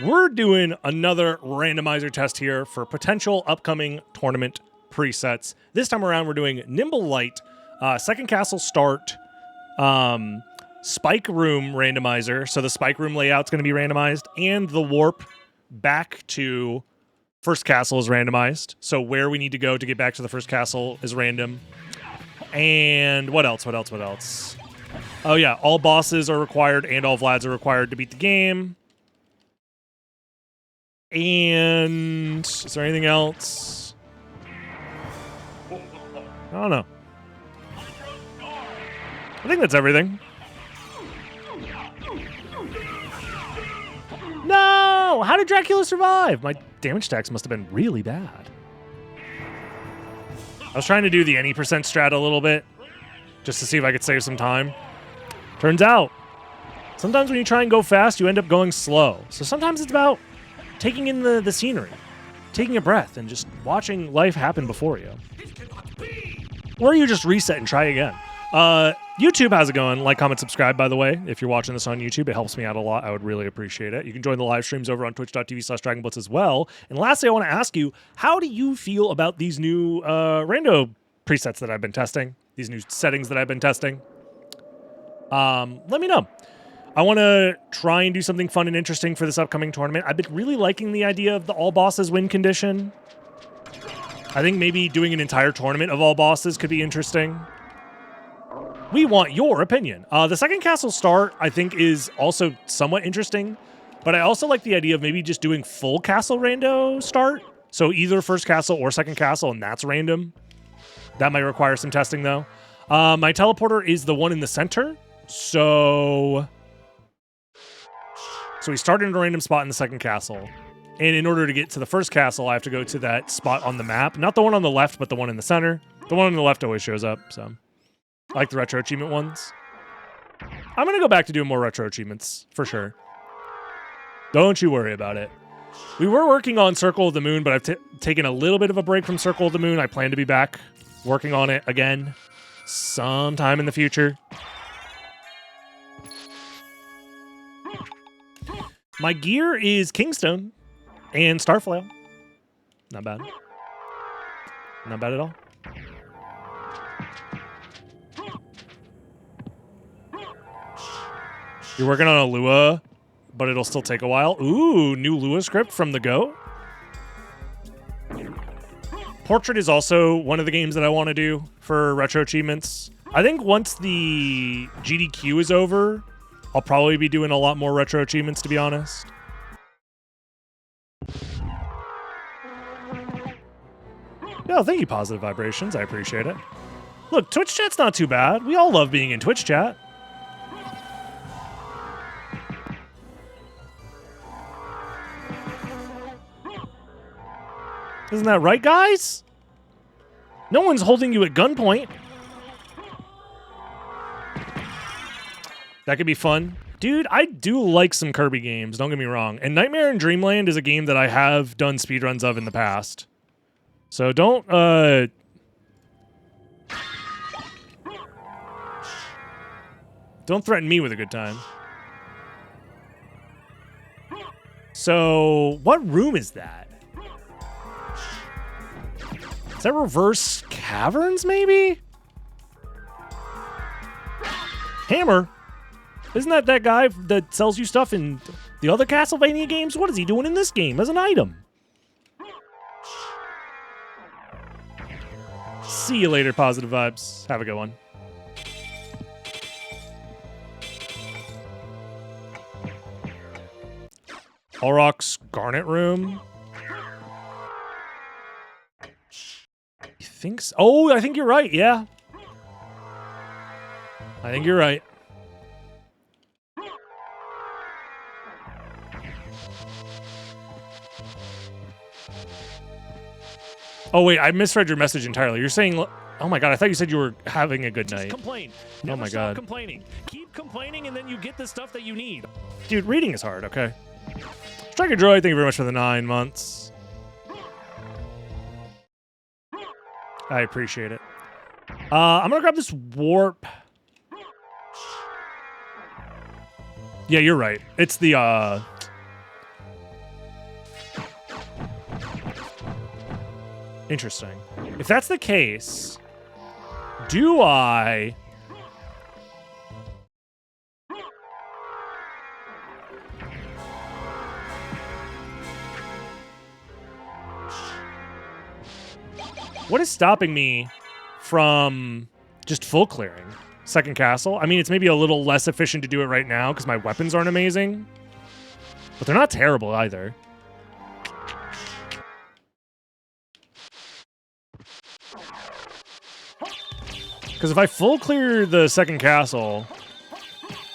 We're doing another randomizer test here for potential upcoming tournament presets. This time around, we're doing Nimble Light, Second Castle Start, Spike Room randomizer. So the Spike Room layout's going to be randomized, and the warp back to First Castle is randomized. So where we need to go to get back to the First Castle is random. And what else? Oh yeah, all bosses are required and all Vlads are required to beat the game. And is there anything else? I don't know. I think that's everything. No! How did Dracula survive? My damage stacks must have been really bad. I was trying to do the any percent strat a little bit, just to see if I could save some time. Turns out, sometimes when you try and go fast, you end up going slow. So sometimes it's about taking in the scenery, taking a breath, and just watching life happen before you. Or you just reset and try again. YouTube, how's it going? Like, comment, subscribe, by the way. If you're watching this on YouTube, it helps me out a lot. I would really appreciate it. You can join the live streams over on twitch.tv/DragonBlitz as well. And lastly, I want to ask you, how do you feel about these new rando presets that I've been testing? These new settings that I've been testing? Let me know. I want to try and do something fun and interesting for this upcoming tournament. I've been really liking the idea of the all bosses win condition. I think maybe doing an entire tournament of all bosses could be interesting. We want your opinion. The Second Castle Start, I think, is also somewhat interesting, but I also like the idea of maybe just doing full castle rando start. So either First Castle or Second Castle, and that's random. That might require some testing, though. My teleporter is the one in the center, so we start in a random spot in the Second Castle. And in order to get to the First Castle, I have to go to that spot on the map. Not the one on the left, but the one in the center. The one on the left always shows up, so I like the retro achievement ones. I'm going to go back to doing more retro achievements, for sure. Don't you worry about it. We were working on Circle of the Moon, but I've taken a little bit of a break from Circle of the Moon. I plan to be back working on it again sometime in the future. My gear is Kingstone and Starflail. Not bad. Not bad at all. You're working on a Lua, but it'll still take a while. Ooh, new Lua script from the Go. Portrait is also one of the games that I want to do for retro achievements. I think once the GDQ is over, I'll probably be doing a lot more retro achievements, to be honest. No, thank you, Positive Vibrations. I appreciate it. Look, Twitch chat's not too bad. We all love being in Twitch chat. Isn't that right, guys? No one's holding you at gunpoint. That could be fun. Dude, I do like some Kirby games, don't get me wrong. And Nightmare in Dreamland is a game that I have done speedruns of in the past. So don't threaten me with a good time. So, what room is that? Is that Reverse Caverns, maybe? Hammer? Isn't that guy that sells you stuff in the other Castlevania games? What is he doing in this game as an item? See you later, Positive Vibes. Have a good one. Olrock's Garnet Room. You think so? Oh, I think you're right, yeah. I think you're right. Oh, wait, I misread your message entirely. You're saying, oh my god, I thought you said you were having a good night. Just complain. Oh my god. Complaining. Keep complaining and then you get the stuff that you need. Dude, reading is hard, okay? Striker Droid, thank you very much for the 9 months. I appreciate it. I'm gonna grab this warp. Yeah, you're right. It's the Interesting. If that's the case, do I... What is stopping me from just full clearing second castle? I mean, it's maybe a little less efficient to do it right now because my weapons aren't amazing, but they're not terrible either. Because if I full clear the second castle,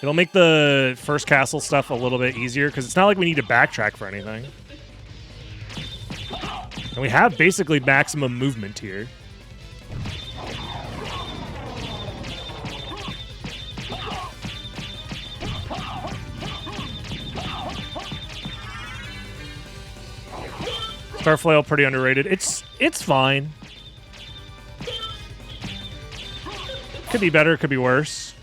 it'll make the first castle stuff a little bit easier because it's not like we need to backtrack for anything. And we have basically maximum movement here. Starflail pretty underrated. It's fine. Could be better, could be worse.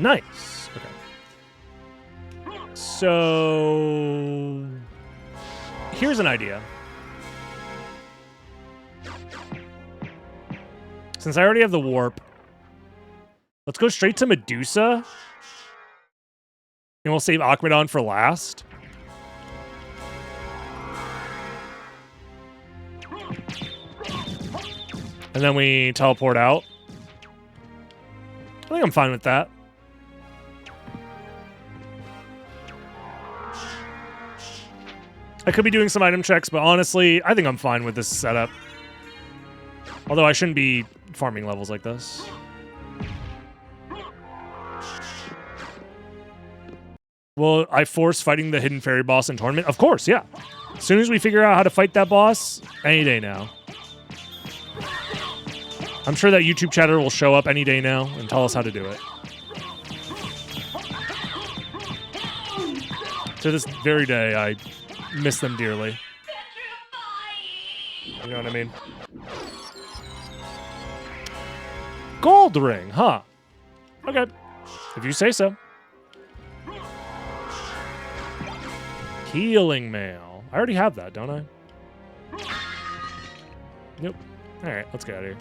Nice. Okay. So here's an idea. Since I already have the warp, let's go straight to Medusa. And we'll save Akmadon for last. And then we teleport out. I think I'm fine with that. I could be doing some item checks, but honestly, I think I'm fine with this setup. Although I shouldn't be farming levels like this. Will I force fighting the hidden fairy boss in tournament? Of course, yeah. As soon as we figure out how to fight that boss, any day now. I'm sure that YouTube chatter will show up any day now and tell us how to do it. To this very day, I miss them dearly. You know what I mean? Gold ring, huh? Okay. If you say so. Healing mail. I already have that, don't I? Nope. Alright, let's get out of here.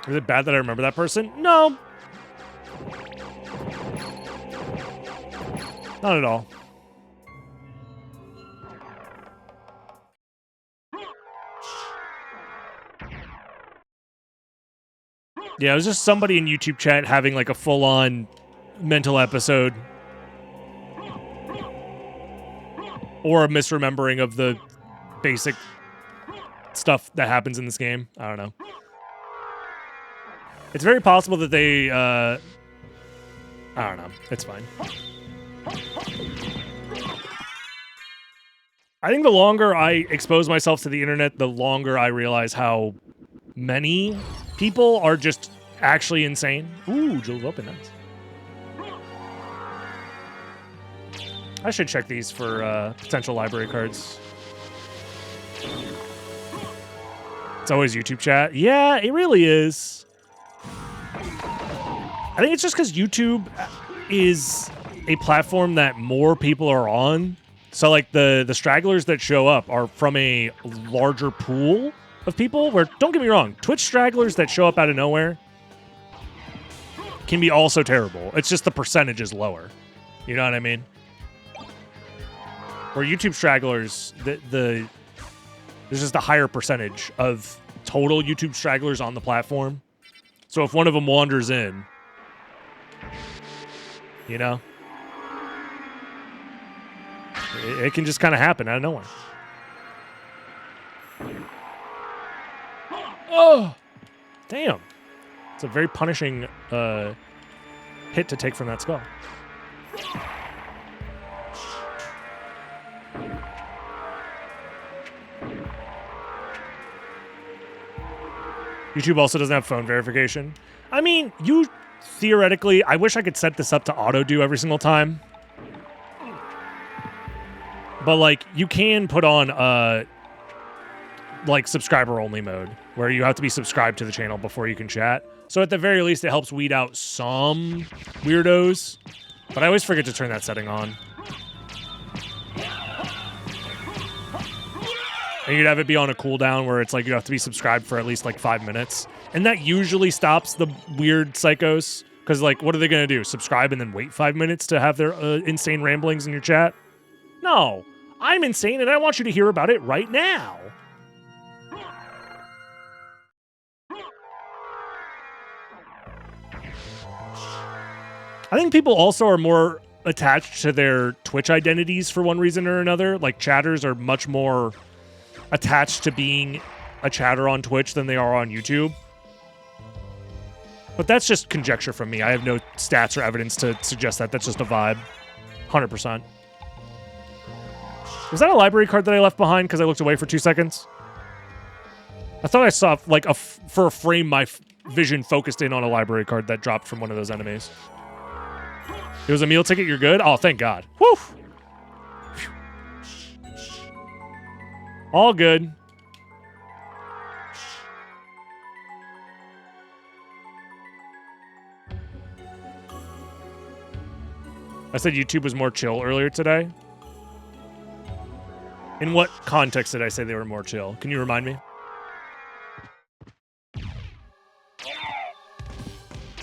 Is it bad that I remember that person? No. Not at all. Yeah, it was just somebody in YouTube chat having like a full-on mental episode. Or a misremembering of the basic stuff that happens in this game. I don't know. It's very possible that they, I don't know. It's fine. I think the longer I expose myself to the internet, the longer I realize how many people are just actually insane. Ooh, jeweled weapon, nice. I should check these for potential library cards. It's always YouTube chat. Yeah, it really is. I think it's just because YouTube is a platform that more people are on. So, like, the stragglers that show up are from a larger pool of people where, don't get me wrong, Twitch stragglers that show up out of nowhere can be also terrible. It's just the percentage is lower. You know what I mean? Where YouTube stragglers, there's just a higher percentage of total YouTube stragglers on the platform. So if one of them wanders in, you know, it can just kind of happen out of nowhere. Oh, damn. It's a very punishing hit to take from that skull. YouTube also doesn't have phone verification. I mean, theoretically, I wish I could set this up to auto-do every single time. But like you can put on like subscriber only mode where you have to be subscribed to the channel before you can chat. So at the very least, it helps weed out some weirdos. But I always forget to turn that setting on. And you'd have it be on a cooldown where it's like you have to be subscribed for at least like 5 minutes. And that usually stops the weird psychos. Because like, what are they going to do? Subscribe and then wait 5 minutes to have their insane ramblings in your chat? No. I'm insane and I want you to hear about it right now. I think people also are more attached to their Twitch identities for one reason or another. Like, chatters are much more attached to being a chatter on Twitch than they are on YouTube. But that's just conjecture from me. I have no stats or evidence to suggest that. That's just a vibe. 100%. Was that a library card that I left behind because I looked away for 2 seconds? I thought I saw, like, for a frame, my vision focused in on a library card that dropped from one of those enemies. It was a meal ticket, you're good? Oh, thank God. Woo! All good. I said YouTube was more chill earlier today. In what context did I say they were more chill? Can you remind me?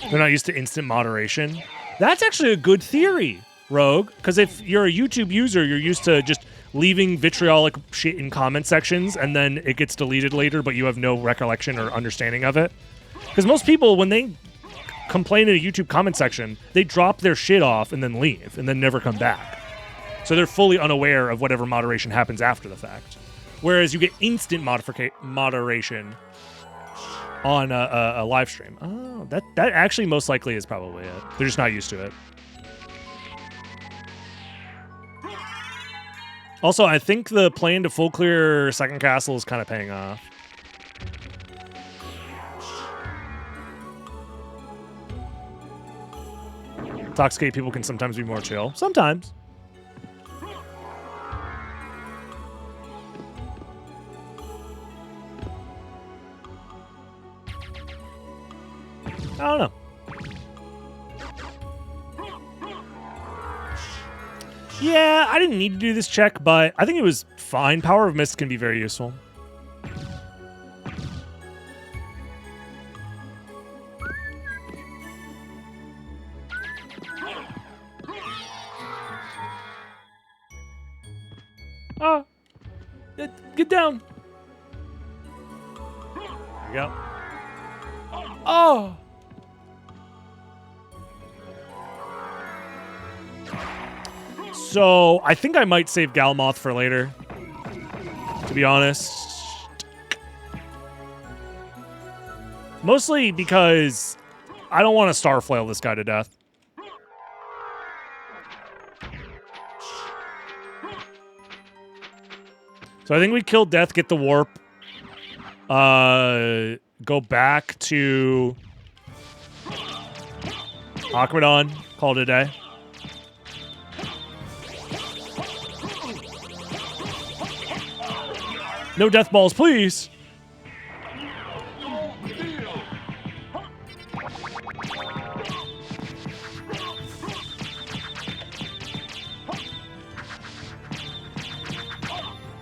They're not used to instant moderation. That's actually a good theory, Rogue. Because if you're a YouTube user, you're used to just leaving vitriolic shit in comment sections and then it gets deleted later, but you have no recollection or understanding of it. Because most people, when they complain in a YouTube comment section, they drop their shit off and then leave and then never come back. So they're fully unaware of whatever moderation happens after the fact. Whereas you get instant moderation on a live stream. Oh, that actually most likely is probably it. They're just not used to it. Also, I think the plan to full clear second castle is kind of paying off. Toxicate people can sometimes be more chill. Sometimes. I don't know. Yeah, I didn't need to do this check, but I think it was fine. Power of Mist can be very useful. Oh, get down. There we go. Oh. So, I think I might save Galamoth for later, to be honest. Mostly because I don't want to Starflail this guy to death. So I think we kill Death, get the warp. Go back to Akmadon, call it a day. No death balls, please.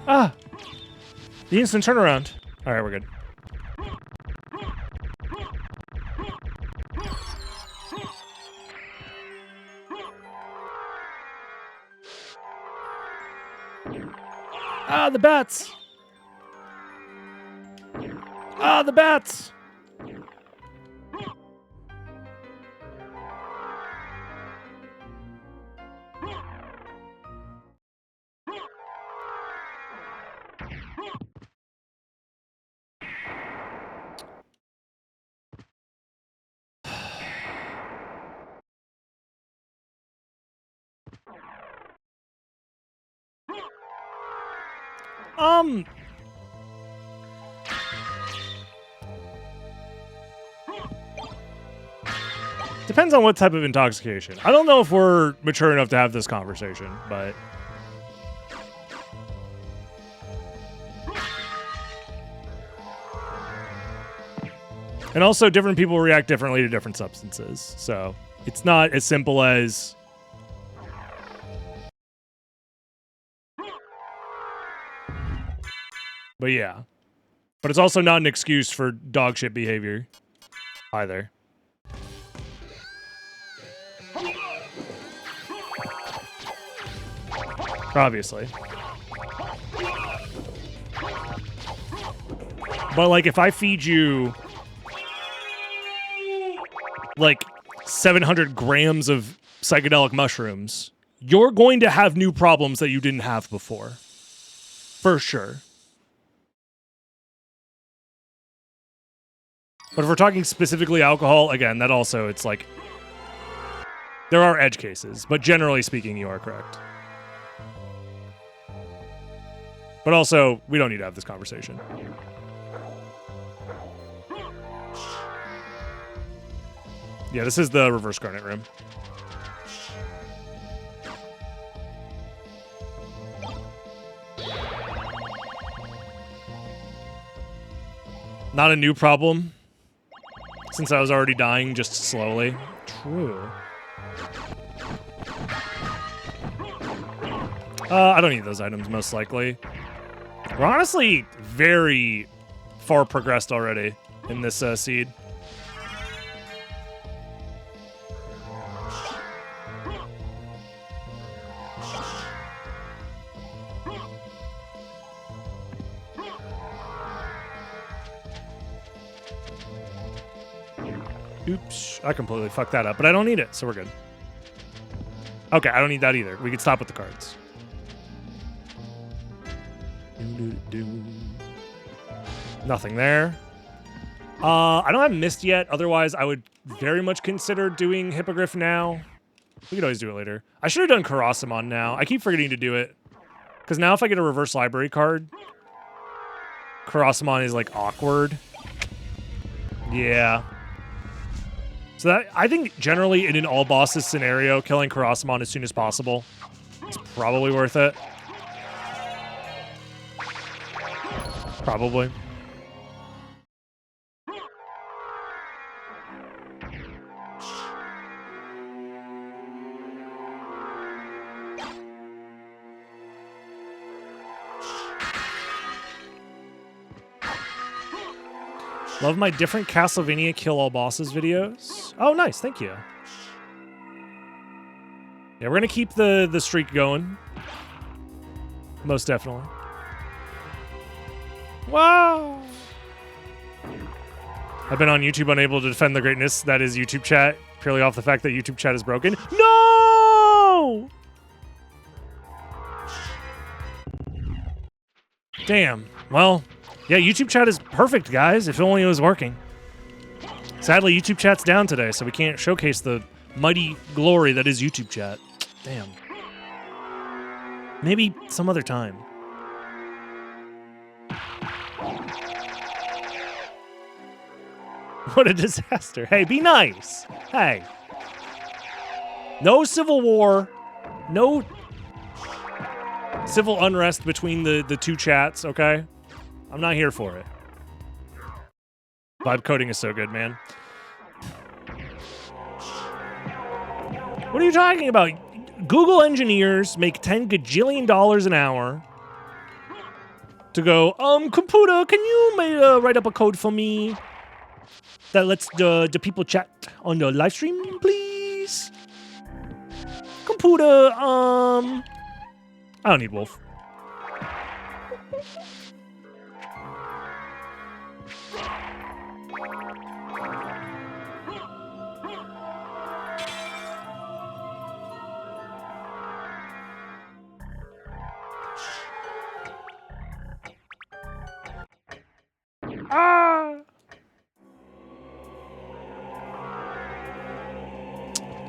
Ah, the instant turnaround. All right, we're good. Ah, the bats. Ah, the bats! Depends on what type of intoxication. I don't know if we're mature enough to have this conversation, but And also, different people react differently to different substances. So it's not as simple as... But yeah. But it's also not an excuse for dog shit behavior either. Obviously. But like if I feed you like 700 grams of psychedelic mushrooms, you're going to have new problems that you didn't have before. For sure. But if we're talking specifically alcohol, again, that also, it's like, there are edge cases, but generally speaking, you are correct. But also, we don't need to have this conversation. Yeah, this is the reverse garnet room. Not a new problem, since I was already dying just slowly. True. I don't need those items, most likely. We're honestly very far progressed already in this seed. Oops, I completely fucked that up, but I don't need it, so we're good. Okay, I don't need that either. We can stop with the cards. Nothing there. I don't have Mist yet, otherwise I would very much consider doing Hippogriff now. We could always do it later. I should have done Karasamon now. I keep forgetting to do it. Because now if I get a reverse library card, Karasamon is like awkward. Yeah. So that, I think generally in an all bosses scenario, killing Karasamon as soon as possible is probably worth it. Probably. Love my different Castlevania kill all bosses videos. Oh, nice. Thank you. Yeah, we're going to keep the streak going. Most definitely. Wow. I've been on YouTube unable to defend the greatness that is YouTube chat, purely off the fact that YouTube chat is broken. No! Damn. Well... yeah, YouTube chat is perfect, guys, if only it was working. Sadly, YouTube chat's down today, so we can't showcase the mighty glory that is YouTube chat. Damn. Maybe some other time. What a disaster. Hey, be nice. Hey. No civil war. No civil unrest between the two chats, okay? I'm not here for it. Vibe coding is so good, man. What are you talking about? Google engineers make $10 gajillion an hour to go, computer, can you write up a code for me that lets the people chat on the live stream, please? Computer, I don't need Wolf. Ah!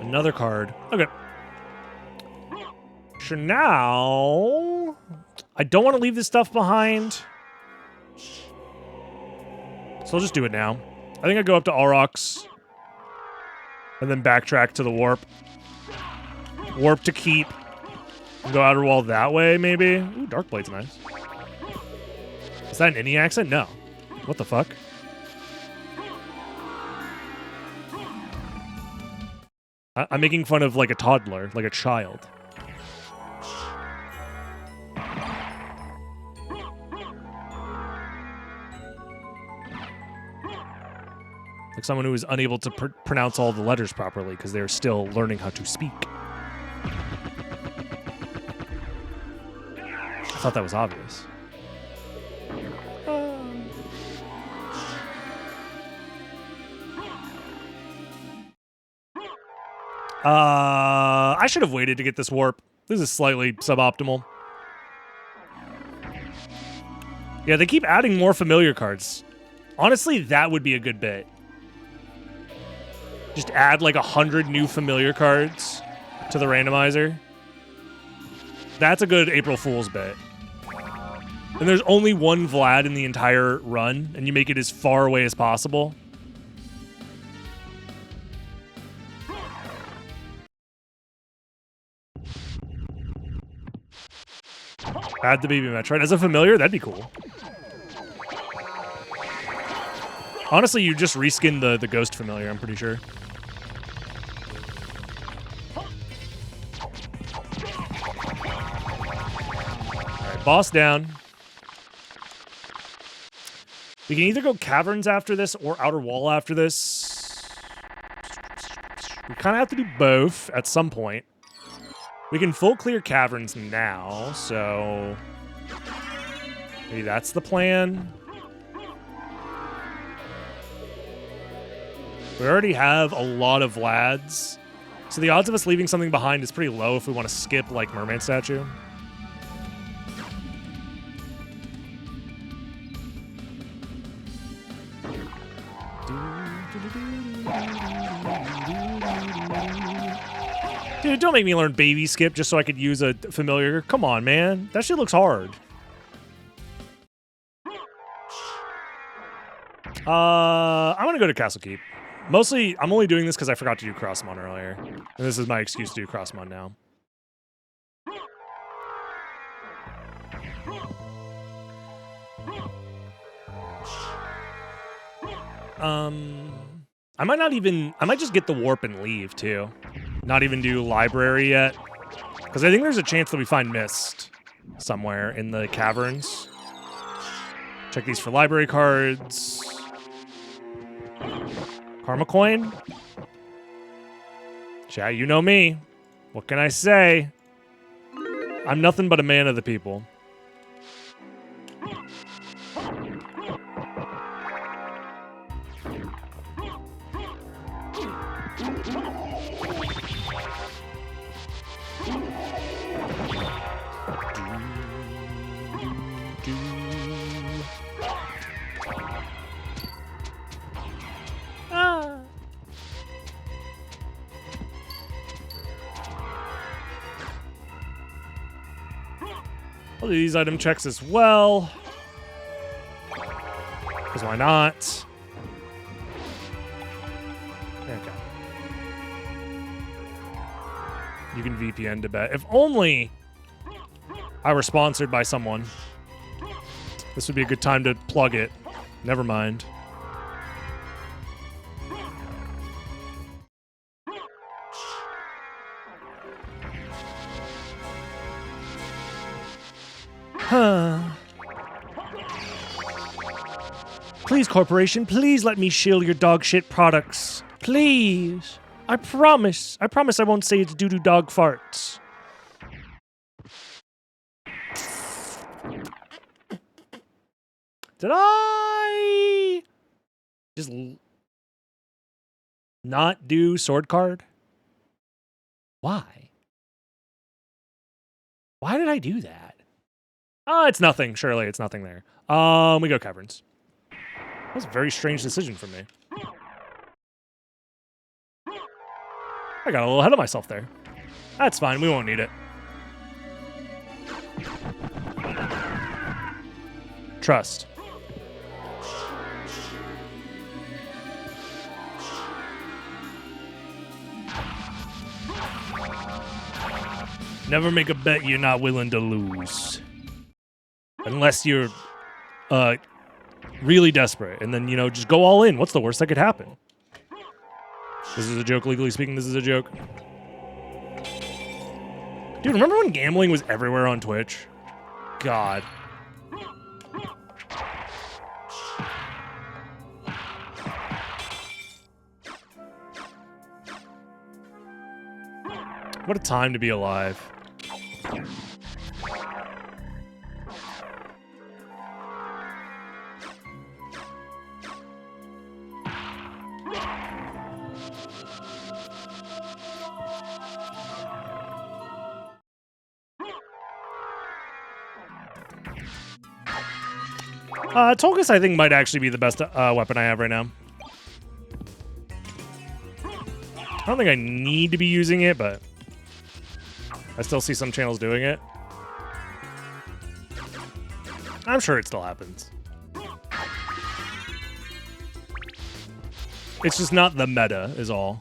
Another card. Okay. So now... I don't want to leave this stuff behind. So I'll just do it now. I think I go up to Aurochs. And then backtrack to the warp. Warp to keep. And go outer wall that way, maybe. Ooh, Darkblade's nice. Is that an Indie accent? No. What the fuck? I'm making fun of like a toddler, like a child. Like someone who is unable to pronounce all the letters properly because they're still learning how to speak. I thought that was obvious. I should have waited to get this warp. This is slightly suboptimal. Yeah, they keep adding more familiar cards. Honestly, that would be a good bit. Just add like 100 new familiar cards to the randomizer. That's a good April Fool's bit. And there's only one Vlad in the entire run, and you make it as far away as possible. Add the baby Metroid as a familiar, that'd be cool. Honestly, you just reskin the ghost familiar, I'm pretty sure. Alright, boss down. We can either go caverns after this or outer wall after this. We kind of have to do both at some point. We can full clear caverns now, so maybe that's the plan. We already have a lot of Vlads, so the odds of us leaving something behind is pretty low if we want to skip, like, Mermaid Statue. Dude, don't make me learn baby skip just so I could use a familiar. Come on, man. That shit looks hard. I'm gonna go to Castle Keep. Mostly, I'm only doing this because I forgot to do Crossmon earlier. And this is my excuse to do Crossmon now. I might just get the warp and leave, too. Not even do library yet. Because I think there's a chance that we find Mist somewhere in the caverns. Check these for library cards. Karma coin? Chat, you know me. What can I say? I'm nothing but a man of the people. I'll do these item checks as well. Because why not? Okay. You can VPN to bet. If only I were sponsored by someone. This would be a good time to plug it. Never mind. Please, corporation, please let me shill your dog shit products. Please. I promise. I promise I won't say it's doo-doo dog farts. Did I just not do sword card? Why? Why did I do that? Oh, it's nothing. Surely it's nothing there. We go caverns. That was a very strange decision for me. I got a little ahead of myself there. That's fine. We won't need it. Trust. Never make a bet you're not willing to lose. Unless you're really desperate. And then, you know, just go all in. What's the worst that could happen? This is a joke, legally speaking, this is a joke. Dude, remember when gambling was everywhere on Twitch? God. What a time to be alive. Tulkas, I think, might actually be the best weapon I have right now. I don't think I need to be using it, but I still see some channels doing it. I'm sure it still happens. It's just not the meta, is all.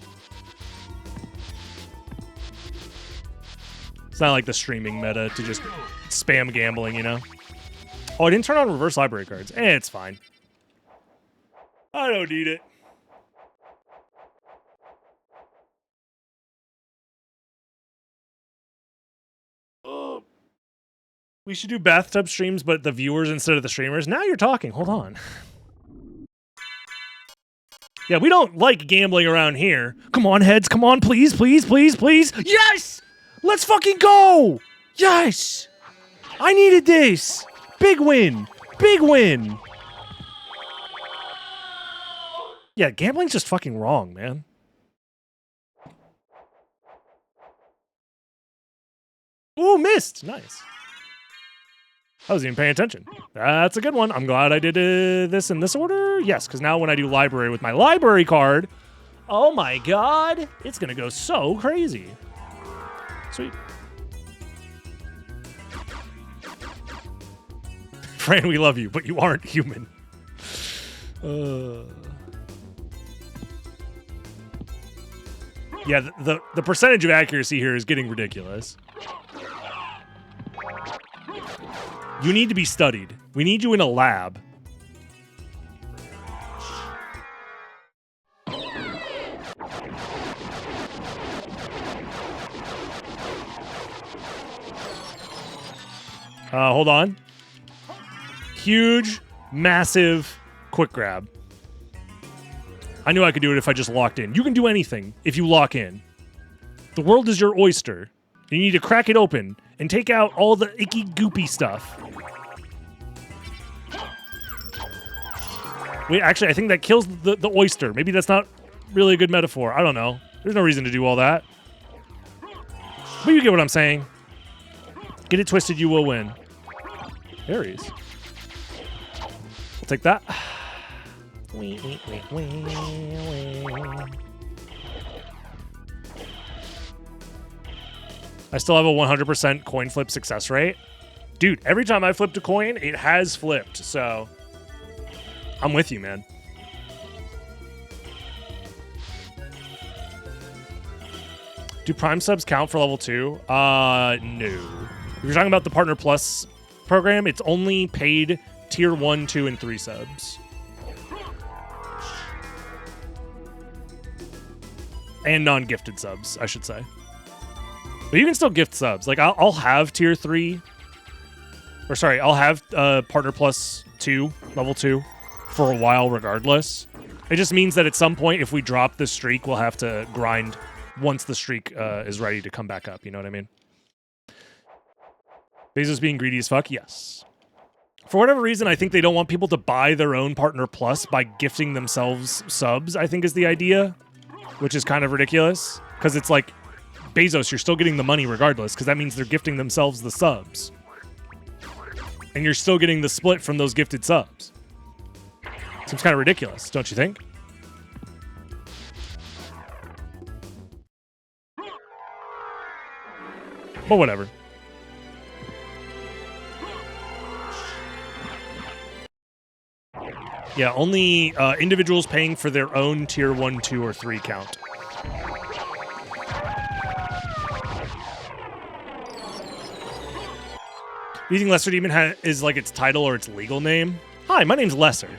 It's not like the streaming meta to just spam gambling, you know? Oh, I didn't turn on reverse library cards. It's fine. I don't need it. Oh. We should do bathtub streams, but the viewers instead of the streamers. Now you're talking. Hold on. Yeah, we don't like gambling around here. Come on, heads. Come on, please, please, please, please. Yes! Let's fucking go! Yes! I needed this. Big win. Big win. Yeah, gambling's just fucking wrong, man. Ooh, missed. Nice. I wasn't even paying attention. That's a good one. I'm glad I did this in this order. Yes, because now when I do library with my library card, oh my god, it's going to go so crazy. Sweet. Fran, we love you, but you aren't human. Yeah, the percentage of accuracy here is getting ridiculous. You need to be studied. We need you in a lab. Hold on. Huge, massive, quick grab. I knew I could do it if I just locked in. You can do anything if you lock in. The world is your oyster. You need to crack it open and take out all the icky, goopy stuff. Wait, actually, I think that kills the oyster. Maybe that's not really a good metaphor. I don't know. There's no reason to do all that. But you get what I'm saying. Get it twisted, you will win. Aries. I'll take that. I still have a 100% coin flip success rate. Dude, every time I flipped a coin, it has flipped, so I'm with you, man. Do Prime subs count for level 2? No. If you're talking about the Partner Plus program, it's only paid tier 1, 2, and 3 subs. And non-gifted subs, I should say. But you can still gift subs. Like, I'll have tier 3. Or sorry, I'll have Partner Plus 2, level 2, for a while regardless. It just means that at some point, if we drop this streak, we'll have to grind once the streak is ready to come back up. You know what I mean? Bezos being greedy as fuck? Yes. For whatever reason, I think they don't want people to buy their own Partner Plus by gifting themselves subs, I think is the idea. Which is kind of ridiculous. Because it's like, Bezos, you're still getting the money regardless, because that means they're gifting themselves the subs. And you're still getting the split from those gifted subs. Seems kind of ridiculous, don't you think? But whatever. Yeah, only individuals paying for their own tier 1, 2, or 3 count. Do you think Lesser Demon is like its title or its legal name? Hi, my name's Lesser.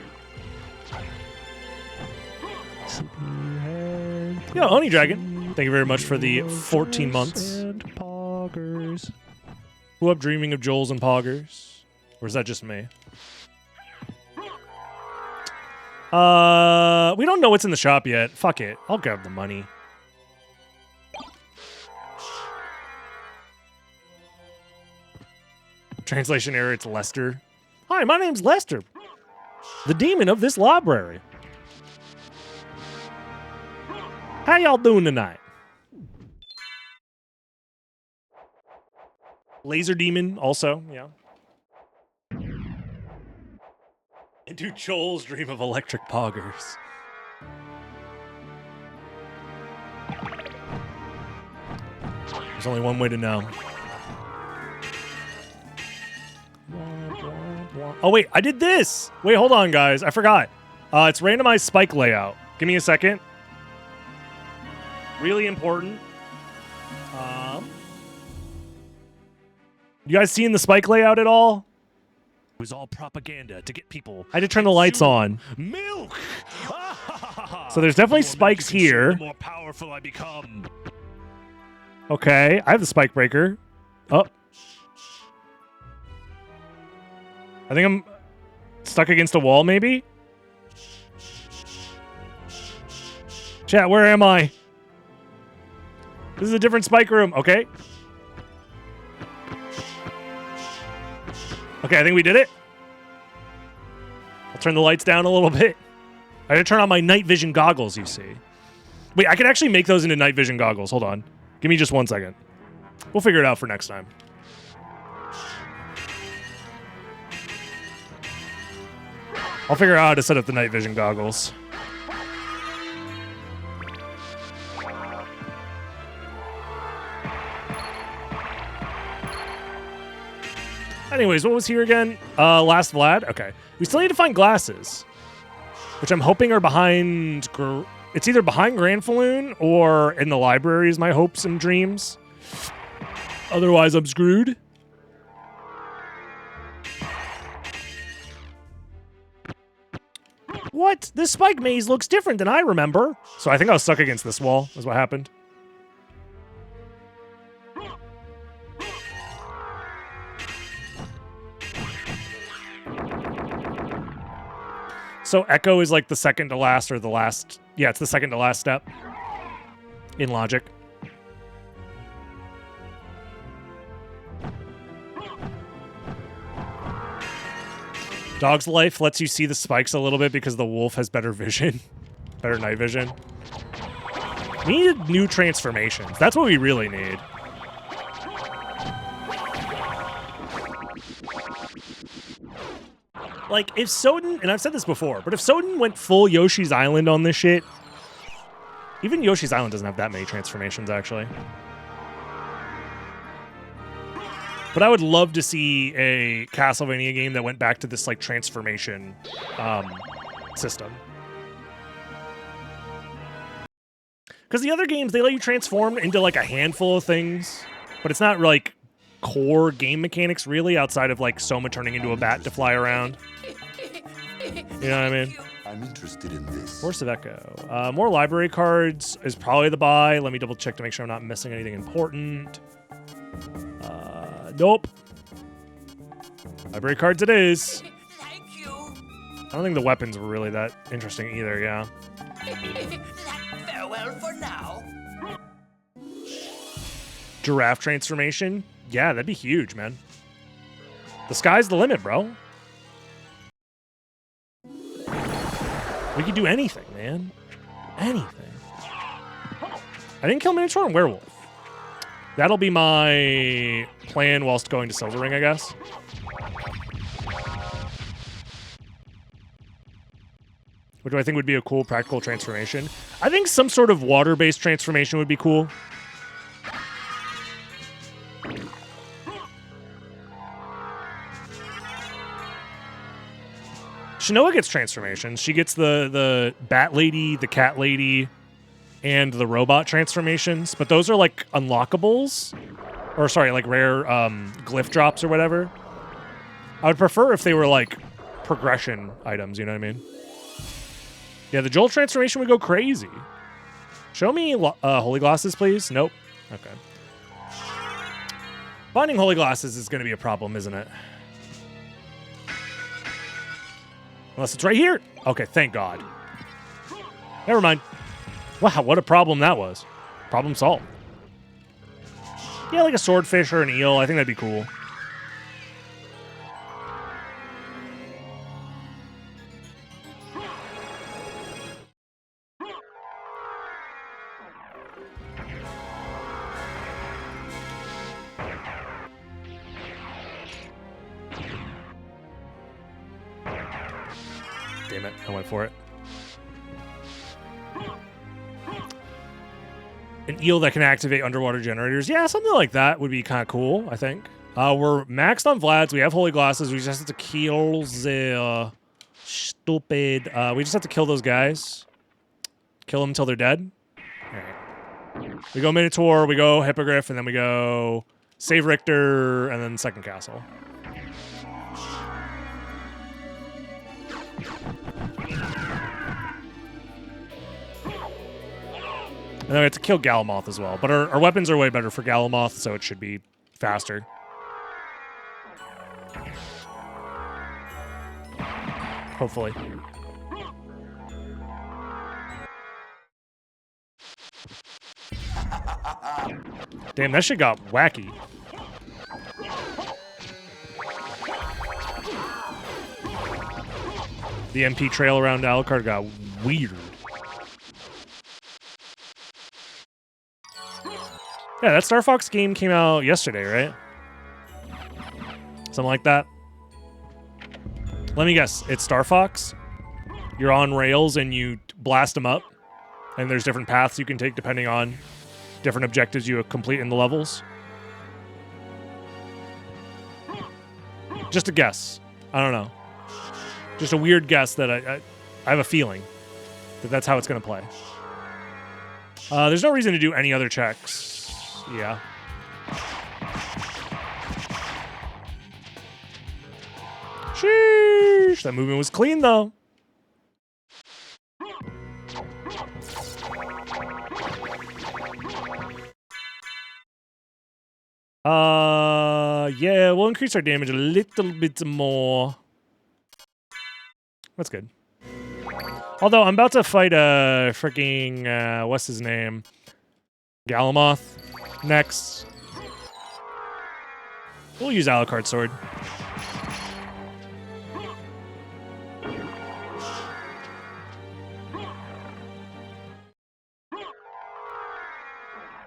Yeah, Yo, Honey Dragon. Thank you very much for the 14 months. And poggers. Who up dreaming of Joels and Poggers? Or is that just me? We don't know what's in the shop yet. Fuck it. I'll grab the money. Translation error, it's Lester. Hi, my name's Lester, the demon of this library. How y'all doing tonight? Laser demon also, yeah. And do Joel's dream of electric poggers. There's only one way to know. Oh, wait, I did this. Wait, hold on, guys. I forgot. It's randomized spike layout. Give me a second. Really important. You guys seeing the spike layout at all? It was all propaganda to get people. I had to turn the lights on. Milk. So there's definitely The more milk spikes you consume, here. The more powerful I become. Okay, I have the spike breaker. Oh. I think I'm stuck against a wall, maybe? Chat, where am I? This is a different spike room. Okay. Okay, I think we did it. I'll turn the lights down a little bit. I had to turn on my night vision goggles, you see. Wait, I can actually make those into night vision goggles. Hold on. Give me just 1 second. We'll figure it out for next time. I'll figure out how to set up the night vision goggles. Anyways, what was here again? Last Vlad? Okay. We still need to find glasses, which I'm hoping are behind... It's either behind Grand Falloon or in the library is my hopes and dreams. Otherwise, I'm screwed. What? This spike maze looks different than I remember. So I think I was stuck against this wall, is what happened. So Echo is like the second to last or the last... Yeah, it's the second to last step in logic. Dog's Life lets you see the spikes a little bit because the wolf has better vision. Better night vision. We need new transformations. That's what we really need. Like, if SotN, and I've said this before, but if SotN went full Yoshi's Island on this shit, even Yoshi's Island doesn't have that many transformations, actually. But I would love to see a Castlevania game that went back to this, like, transformation system. Because the other games, they let you transform into, like, a handful of things, but it's not, like, core game mechanics, really, outside of, like, Soma turning into a bat to fly around. You know what I mean? I'm interested in this. Force of Echo. More library cards is probably the buy. Let me double check to make sure I'm not missing anything important. Nope. Library cards it is. Thank you. I don't think the weapons were really that interesting either, yeah. Farewell for now. Giraffe transformation? Yeah, that'd be huge, man. The sky's the limit, bro. We could do anything, man. Anything. I didn't kill Minotaur and Werewolf. That'll be my plan whilst going to Silver Ring, I guess. What do I think would be a cool practical transformation? I think some sort of water-based transformation would be cool. Shinoa gets transformations. She gets the Bat Lady, the Cat Lady, and the Robot transformations. But those are like unlockables. Or sorry, like rare glyph drops or whatever. I would prefer if they were like progression items, you know what I mean? Yeah, the Joel transformation would go crazy. Show me holy glasses, please. Nope. Okay. Finding holy glasses is going to be a problem, isn't it? Unless it's right here. Okay, thank God. Never mind. Wow, what a problem that was. Problem solved. Yeah, like a swordfish or an eel. I think that'd be cool. Damn it, I went for it. An eel that can activate underwater generators. Yeah, something like that would be kind of cool, I think. We're maxed on Vlad's. We have holy glasses. We just have to kill the stupid. We just have to kill those guys. Kill them until they're dead. All right. We go Minotaur, we go Hippogriff, and then we go save Richter, and then second castle. And then we have to kill Galamoth as well. But our weapons are way better for Galamoth, so it should be faster. Hopefully. Damn, that shit got wacky. The MP trail around Alucard got weird. Yeah, that Star Fox game came out yesterday, right? Something like that. Let me guess. It's Star Fox. You're on rails and you blast them up. And there's different paths you can take depending on different objectives you complete in the levels. Just a guess. I don't know. Just a weird guess that I have a feeling that that's how it's going to play. There's no reason to do any other checks. Yeah. Sheesh. That movement was clean, though. Yeah, we'll increase our damage a little bit more. That's good. Although, I'm about to fight a freaking, what's his name? Galamoth. Next. We'll use Alucard's sword.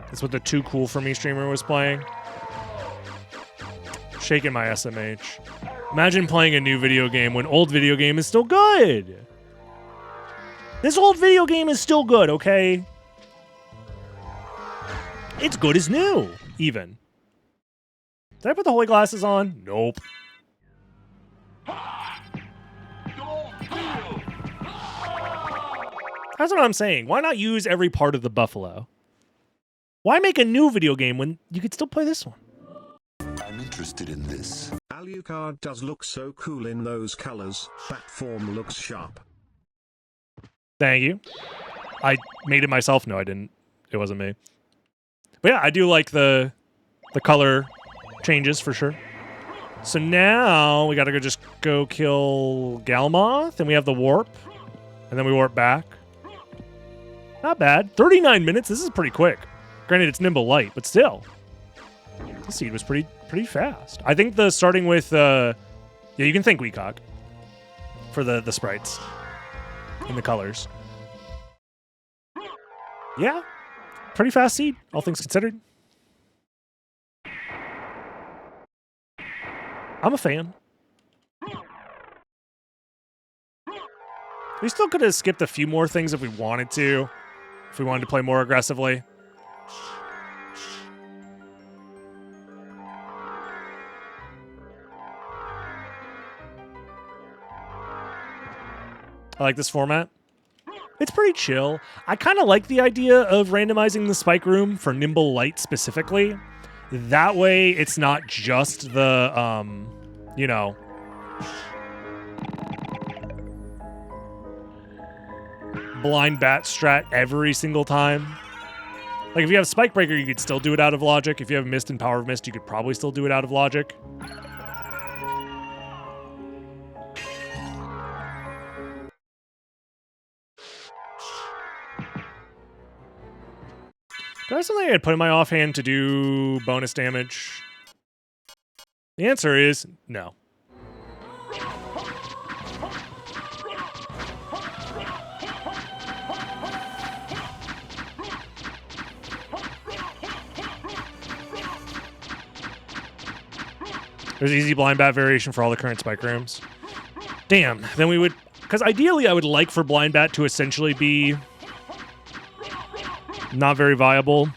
That's what the Too Cool For Me streamer was playing. Shaking my SMH. Imagine playing a new video game when old video game is still good. This old video game is still good, okay? It's good as new, even. Did I put the holy glasses on? Nope. That's what I'm saying. Why not use every part of the buffalo? Why make a new video game when you could still play this one? I'm interested in this. Alucard does look so cool in those colors. That form looks sharp. Thank you. I made it myself. No, I didn't. It wasn't me. But yeah, I do like the color changes for sure. So now we gotta just go kill Galamoth, and we have the warp, and then we warp back. Not bad. 39 minutes. This is pretty quick. Granted, it's nimble light, but still, the seed was pretty fast. I think the starting with yeah, you can thank Weecock for the sprites and the colors. Yeah. Pretty fast seed, all things considered. I'm a fan. We still could have skipped a few more things if we wanted to. If we wanted to play more aggressively. I like this format. It's pretty chill. I kind of like the idea of randomizing the spike room for nimble light specifically. That way, it's not just the, you know, blind bat strat every single time. Like, if you have Spike Breaker, you could still do it out of logic. If you have Mist and Power of Mist, you could probably still do it out of logic. Do I have something I'd put in my offhand to do bonus damage? The answer is no. There's easy blind bat variation for all the current spike rooms. Damn, then we would... Because ideally I would like for blind bat to essentially be not very viable.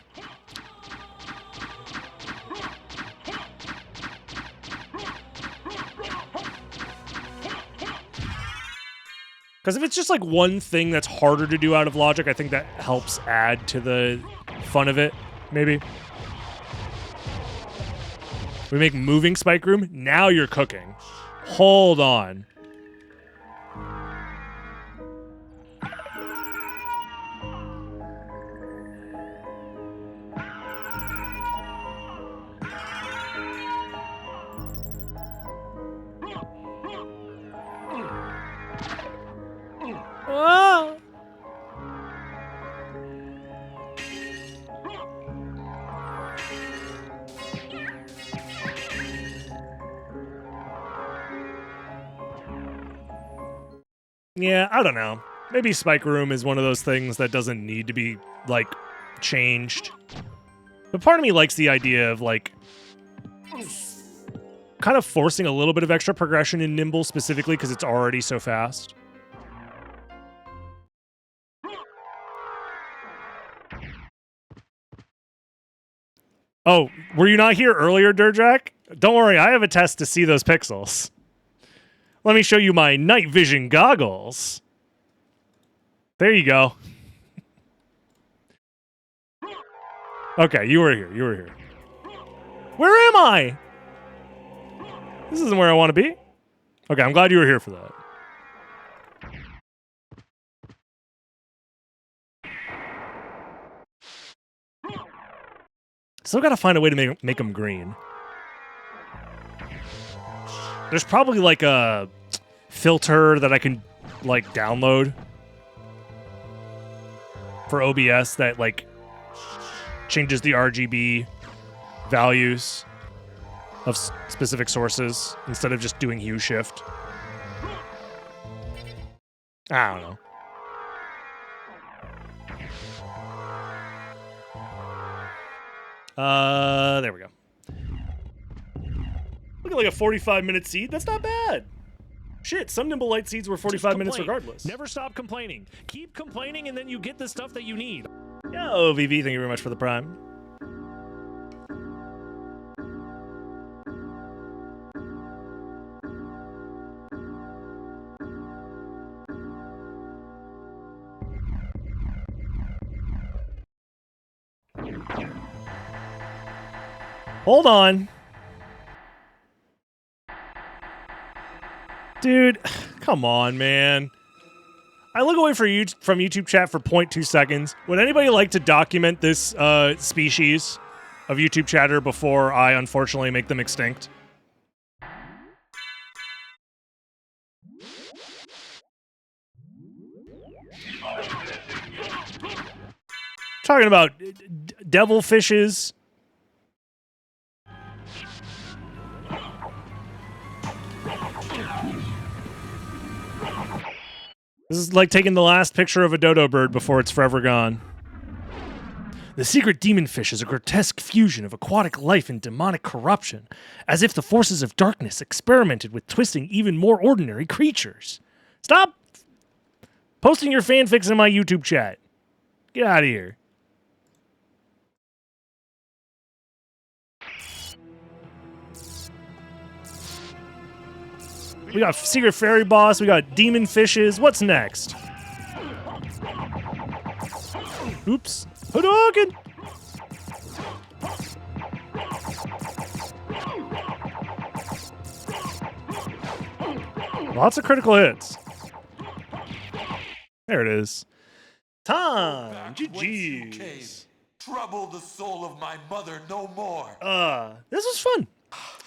Because if it's just like one thing that's harder to do out of logic, I think that helps add to the fun of it, maybe. We make moving spike room. Now you're cooking. Hold on. Ah! Yeah, I don't know. Maybe Spike Room is one of those things that doesn't need to be, like, changed. But part of me likes the idea of, like, kind of forcing a little bit of extra progression in Nimble specifically because it's already so fast. Oh, were you not here earlier, Durjack? Don't worry, I have a test to see those pixels. Let me show you my night vision goggles. There you go. Okay, you were here. You were here. Where am I? This isn't where I want to be. Okay, I'm glad you were here for that. Still gotta find a way to make them green. There's probably like a filter that I can like download for OBS that like changes the RGB values of specific sources instead of just doing hue shift. I don't know. There we go. Look at like a 45-minute seed. That's not bad. Shit, some Nimble Light seeds were 45 minutes regardless. Never stop complaining. Keep complaining and then you get the stuff that you need. Yo, VV, thank you very much for the prime. Hold on. Dude, come on, man. I look away from YouTube chat for 0.2 seconds. Would anybody like to document this species of YouTube chatter before I unfortunately make them extinct? Talking about devilfishes. This is like taking the last picture of a dodo bird before it's forever gone. The secret demonfish is a grotesque fusion of aquatic life and demonic corruption, as if the forces of darkness experimented with twisting even more ordinary creatures. Stop posting your fanfics in my YouTube chat. Get out of here. We got Secret Fairy Boss, we got Demon Fishes. What's next? Oops. Hadouken! Lots of critical hits. There it is. Time. Whence you came, GG's. trouble the soul of my mother no more. This was fun.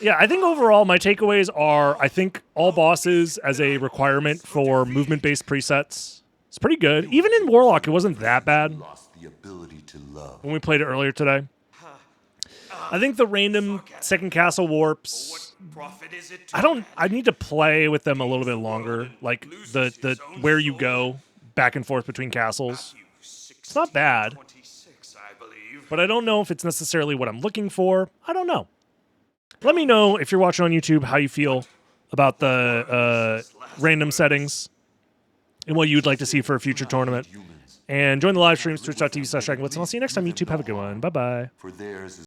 Yeah, I think overall my takeaways are, I think all bosses as a requirement for movement-based presets. It's pretty good. Even in Warlock, it wasn't that bad Lost the ability to love. when we played it earlier today. I think the random second castle warps, Profit is it I need to play with them a little bit longer. Like the where you go back and forth between castles. It's not bad, 26, I believe. but I don't know if it's necessarily what I'm looking for. I don't know. Let me know if you're watching on YouTube how you feel about the random settings and what you'd like to see for a future tournament. And join the live streams, twitch.tv/dragonblitz, and I'll see you next time, YouTube. Have a good one. Bye-bye. For theirs is